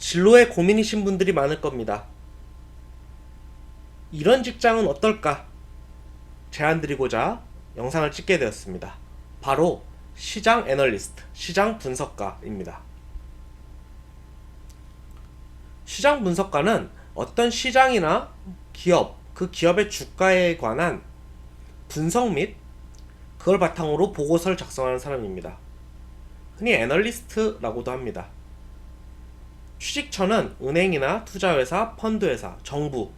진로에 고민이신 분들이 많을 겁니다. 이런 직장은 어떨까? 제안 드리고자 영상을 찍게 되었습니다. 바로 시장 애널리스트, 시장 분석가입니다. 시장 분석가는 어떤 시장이나 기업, 그 기업의 주가에 관한 분석 및 그걸 바탕으로 보고서를 작성하는 사람입니다. 흔히 애널리스트라고도 합니다. 취직처는 은행이나 투자회사, 펀드회사, 정부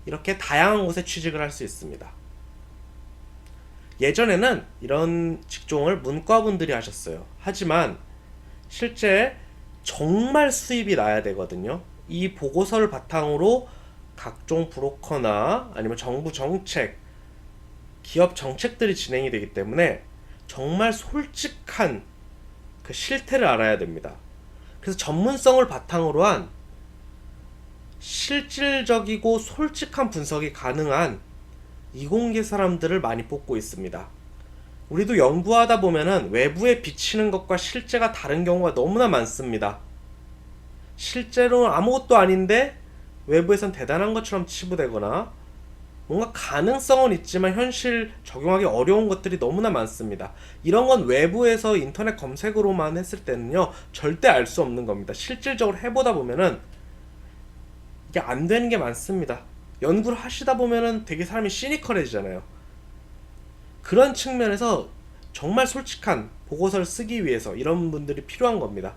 이렇게 다양한 곳에 취직을 할 수 있습니다. 예전에는 이런 직종을 문과분들이 하셨어요. 하지만 실제 정말 수입이 나야 되거든요. 이 보고서를 바탕으로 각종 브로커나 아니면 정부 정책, 기업 정책들이 진행이 되기 때문에 정말 솔직한 그 실태를 알아야 됩니다. 그래서 전문성을 바탕으로 한 실질적이고 솔직한 분석이 가능한 이공계 사람들을 많이 뽑고 있습니다. 우리도 연구하다 보면은 외부에 비치는 것과 실제가 다른 경우가 너무나 많습니다. 실제로 아무것도 아닌데 외부에선 대단한 것처럼 치부되거나 뭔가 가능성은 있지만 현실 적용하기 어려운 것들이 너무나 많습니다. 이런 건 외부에서 인터넷 검색으로만 했을 때는요 절대 알 수 없는 겁니다. 실질적으로 해보다 보면은 이게 안 되는 게 많습니다. 연구를 하시다 보면은 되게 사람이 시니컬해지잖아요. 그런 측면에서 정말 솔직한 보고서를 쓰기 위해서 이런 분들이 필요한 겁니다.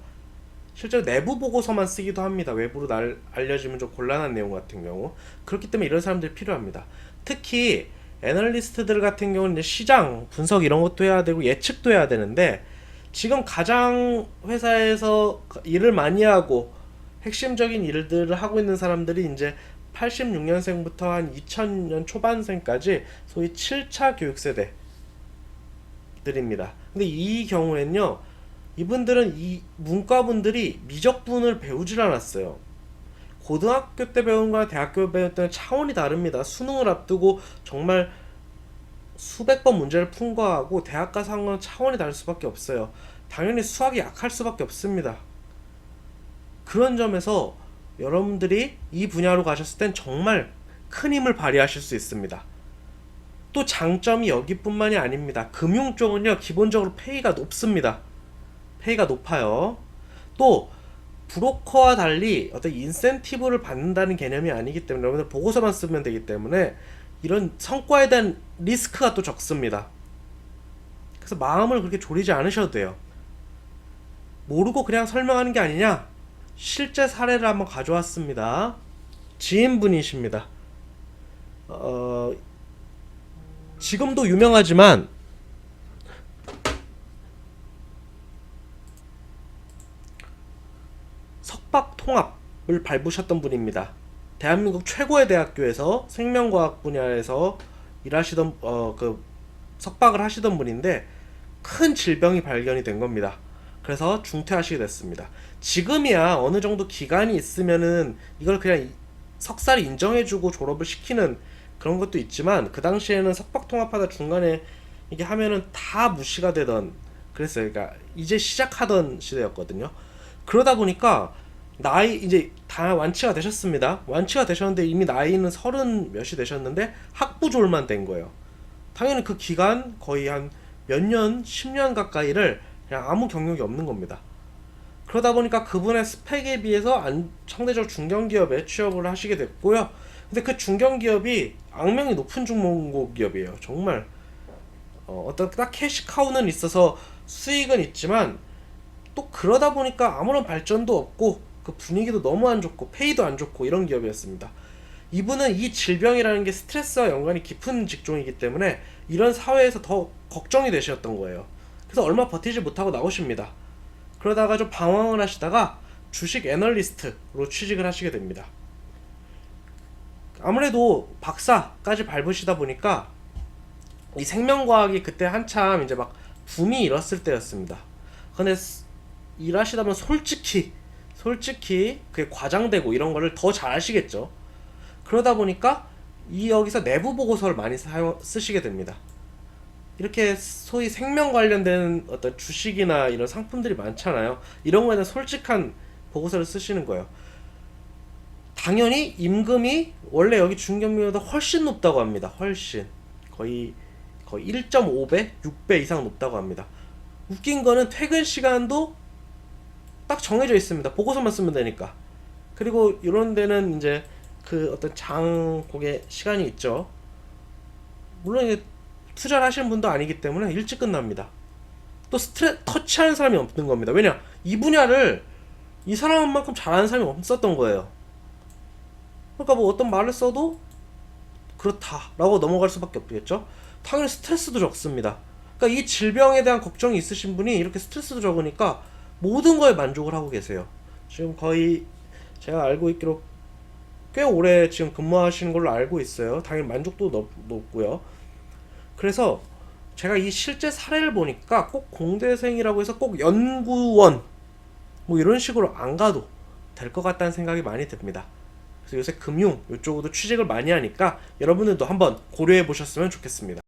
실제로 내부 보고서만 쓰기도 합니다. 외부로 알려지면 좀 곤란한 내용 같은 경우. 그렇기 때문에 이런 사람들이 필요합니다. 특히 애널리스트들 같은 경우는 이제 시장 분석 이런 것도 해야 되고 예측도 해야 되는데, 지금 가장 회사에서 일을 많이 하고 핵심적인 일들을 하고 있는 사람들이 이제 86년생부터 한 2000년 초반생까지 소위 7차 교육세대들입니다. 근데 이 경우에는요, 이분들은 이 문과분들이 미적분을 배우질 않았어요. 고등학교 때 배운 거랑 대학교 배울 때는 차원이 다릅니다. 수능을 앞두고 정말 수백 번 문제를 푼 거하고 대학 가서 한 건 차원이 다를 수밖에 없어요. 당연히 수학이 약할 수밖에 없습니다. 그런 점에서 여러분들이 이 분야로 가셨을 땐 정말 큰 힘을 발휘하실 수 있습니다. 또 장점이 여기뿐만이 아닙니다. 금융 쪽은요 기본적으로 페이가 높습니다. 페이가 높아요. 또 브로커와 달리 어떤 인센티브를 받는다는 개념이 아니기 때문에 여러분들 보고서만 쓰면 되기 때문에 이런 성과에 대한 리스크가 또 적습니다. 그래서 마음을 그렇게 졸이지 않으셔도 돼요. 모르고 그냥 설명하는 게 아니냐? 실제 사례를 한번 가져왔습니다. 지인분이십니다. 지금도 유명하지만 석박 통합을 밟으셨던 분입니다. 대한민국 최고의 대학교에서 생명과학 분야에서 일하시던 그 석박을 하시던 분인데 큰 질병이 발견이 된 겁니다. 그래서 중퇴하시게 됐습니다. 지금이야 어느 정도 기간이 있으면은 이걸 그냥 석사를 인정해주고 졸업을 시키는 그런 것도 있지만, 그 당시에는 석박 통합하다 중간에 이게 하면은 다 무시가 되던, 그랬어요. 그러니까 이제 시작하던 시대였거든요. 그러다 보니까 나이 이제 다 완치가 되셨습니다. 완치가 되셨는데 이미 나이는 30 몇이 되셨는데 학부졸만 된 거예요. 당연히 그 기간 거의 한 몇 년, 10년 가까이를 그냥 아무 경력이 없는 겁니다. 그러다 보니까 그분의 스펙에 비해서 상대적으로 중견기업에 취업을 하시게 됐고요. 근데 그 중견기업이 악명이 높은 중공기업이에요. 정말 어떤 딱 캐시카우는 있어서 수익은 있지만 또 그러다 보니까 아무런 발전도 없고 그 분위기도 너무 안 좋고 페이도 안 좋고 이런 기업이었습니다. 이분은 이 질병이라는 게 스트레스와 연관이 깊은 직종이기 때문에 이런 사회에서 더 걱정이 되셨던 거예요. 그래서 얼마 버티지 못하고 나오십니다. 그러다가 좀 방황을 하시다가 주식 애널리스트로 취직을 하시게 됩니다. 아무래도 박사까지 밟으시다 보니까 이 생명과학이 그때 한참 이제 막 붐이 일었을 때였습니다. 근데 일하시다 보면 솔직히 그게 과장되고 이런 거를 더 잘 아시겠죠. 그러다 보니까 여기서 내부 보고서를 많이 쓰시게 됩니다. 이렇게 소위 생명 관련된 어떤 주식이나 이런 상품들이 많잖아요. 이런 거에는 솔직한 보고서를 쓰시는 거예요. 당연히 임금이 원래 여기 중견민보다 훨씬 높다고 합니다. 훨씬 거의 1.5배, 6배 이상 높다고 합니다. 웃긴 거는 퇴근 시간도 딱 정해져 있습니다. 보고서만 쓰면 되니까. 그리고 이런 데는 이제 그 어떤 장곡의 시간이 있죠. 물론 이게 투자를 하시는 분도 아니기 때문에 일찍 끝납니다. 또 터치하는 사람이 없는 겁니다. 왜냐? 이 분야를 이 사람만큼 잘하는 사람이 없었던 거예요. 그러니까 뭐 어떤 말을 써도 그렇다라고 넘어갈 수밖에 없겠죠. 당연히 스트레스도 적습니다. 그러니까 이 질병에 대한 걱정이 있으신 분이 이렇게 스트레스도 적으니까 모든 거에 만족을 하고 계세요. 지금 거의 제가 알고 있기로 꽤 오래 지금 근무하시는 걸로 알고 있어요. 당연히 만족도 높고요. 그래서 제가 이 실제 사례를 보니까 꼭 공대생이라고 해서 꼭 연구원 뭐 이런 식으로 안 가도 될 것 같다는 생각이 많이 듭니다. 그래서 요새 금융 이쪽으로도 취직을 많이 하니까 여러분들도 한번 고려해 보셨으면 좋겠습니다.